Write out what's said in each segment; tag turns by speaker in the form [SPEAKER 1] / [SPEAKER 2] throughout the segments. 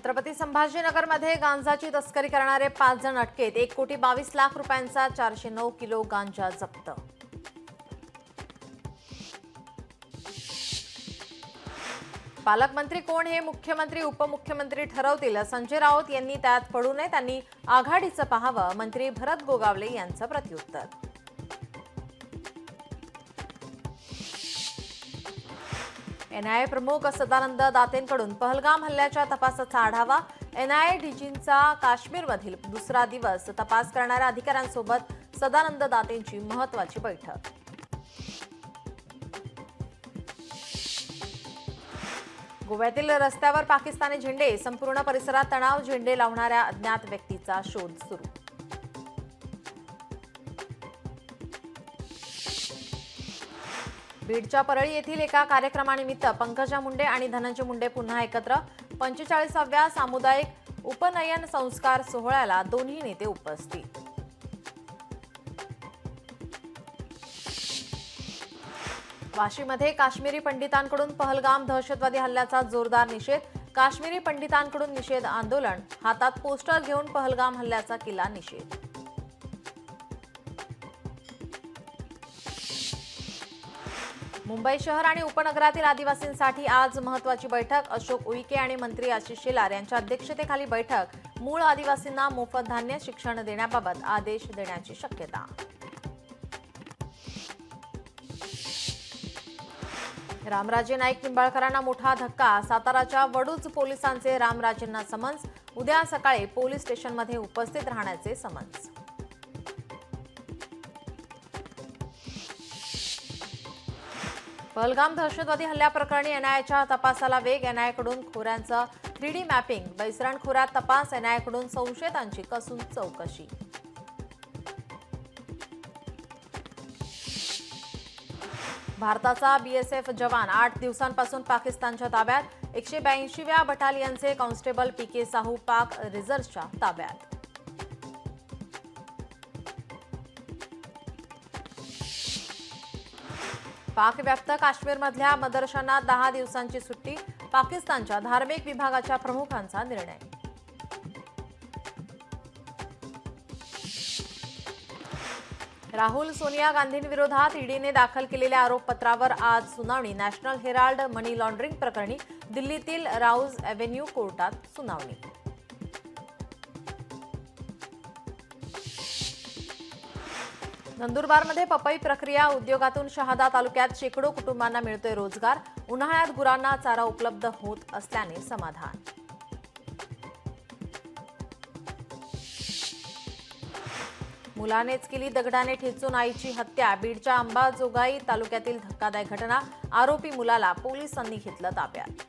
[SPEAKER 1] छत्रपती संभाजीनगरमध्ये गांजाची तस्करी करणारे 5 जण अटकेत। 1,22,00,000 रुपयांचा 409 किलो गांजा जप्त। पालकमंत्री कोण हे मुख्यमंत्री उपमुख्यमंत्री ठरवतील, संजय राऊत यांनी त्यात पडू नये, त्यांनी आघाडीचं पाहावं, मंत्री भरत गोगावले यांचं प्रत्युत्तर। एनआयए प्रमुख सदानंद दातेंकडून पहलगाम हल्ल्याच्या तपासाचा आढावा। एनआयए डीजींचा काश्मीरमधील दुसरा दिवस तपास करणाऱ्या अधिकाऱ्यांसोबत सदानंद दातेंची महत्त्वाची बैठक। गोव्यातील रस्त्यावर पाकिस्तानी झेंडे, संपूर्ण परिसरात तणाव, झेंडे लावणाऱ्या अज्ञात व्यक्तीचा शोध सुरू। बीडच्या परळी येथील एका कार्यक्रमानिमित्त पंकजा मुंडे आणि धनंजय मुंडे पुन्हा एकत्र। 45व्या सामुदायिक उपनयन संस्कार सोहळ्याला दोन्ही नेते उपस्थित। वाशीमध्ये काश्मीरी पंडितांकडून पहलगाम दहशतवादी हल्ल्याचा जोरदार निषेध। काश्मीरी पंडितांकडून निषेध आंदोलन, हातात पोस्टर घेऊन पहलगाम हल्ल्याचा केला निषेध। मुंबई शहर आणि उपनगरातील आदिवासींसाठी आज महत्त्वाची बैठक। अशोक उईके आणि मंत्री आशिष शेलार यांच्या अध्यक्षतेखाली बैठक। मूळ आदिवासींना मोफत धान्य, शिक्षण देण्याबाबत आदेश देण्याची शक्यता। रामराजे नाईक निंबाळकरांना मोठा धक्का। साताराच्या वडूज पोलिसांचे रामराजेंना समन्स। उद्या सकाळी पोलीस स्टेशनमध्ये उपस्थित राहण्याचे समन्स। पहलगाम दहशतवादी हल्ल्याप्रकरणी एनआयएच्या तपासाला वेग। एनआयएकडून खोऱ्यांचं 3D मॅपिंग, बैसरण खोऱ्यात तपास। एनआयएकडून संशयितांची कसून चौकशी। भारताचा बीएसएफ जवान 8 दिवसांपासून पाकिस्तानच्या ताब्यात। 182व्या बटालियनचे कॉन्स्टेबल पीके साहू पाक रिझर्व्हच्या ताब्यात। पाकव्याप्त काश्मीरमधल्या मदरशांना 10 दिवसांची सुट्टी। पाकिस्तानच्या धार्मिक विभागाच्या प्रमुखांचा निर्णय। राहुल सोनिया गांधींविरोधात ईडीने दाखल केलेल्या आरोपपत्रावर आज सुनावणी। नॅशनल हेराल्ड मनी लॉन्ड्रिंग प्रकरणी दिल्लीतील राऊज एव्हेन्यू कोर्टात सुनावणी। नंदुरबारमध्ये पपई प्रक्रिया उद्योगातून शहादा तालुक्यात शेकडो कुटुंबांना मिळतोय रोजगार। उन्हाळ्यात गुरांना चारा उपलब्ध होत असल्याने समाधान। मुलानेच केली दगडाने ठेचून आईची हत्या। बीडच्या अंबाजोगाई तालुक्यातील धक्कादायक घटना। आरोपी मुलाला पोलिसांनी घेतलं ताब्यात।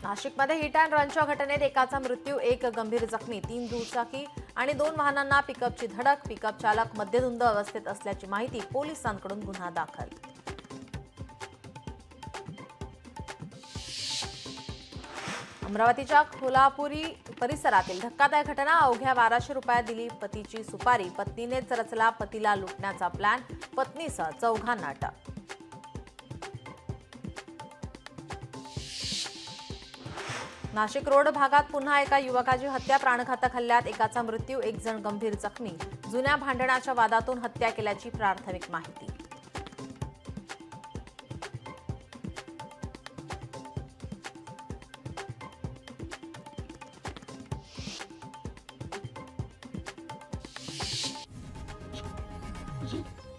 [SPEAKER 1] नाशिकमध्ये हिट अँड रनच्या घटनेत एकाचा मृत्यू, 1 गंभीर जखमी। 3 दुचाकी आणि 2 वाहनांना पिकअपची धडक। पिकअप चालक मद्यधुंद अवस्थेत असल्याची माहिती। पोलिसांकडून गुन्हा दाखल। अमरावतीच्या खोलापुरी परिसरातील धक्कादायक घटना। अवघ्या 1200 रुपयात दिली पतीची सुपारी। पत्नीनेच रचला पतीला लुटण्याचा प्लॅन। पत्नीसह 4घांना अटक। नाशिक रोड भागात पुन्हा एका युवकाची हत्या। प्राणघातक हल्ल्यात एकाचा मृत्यू, 1 जण गंभीर जखमी। जुन्या भांडणाच्या वादातून हत्या केल्याची प्राथमिक माहिती।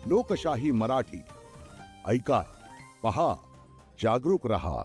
[SPEAKER 2] लोकशाही मराठी ऐका, पहा, जागरूक रहा।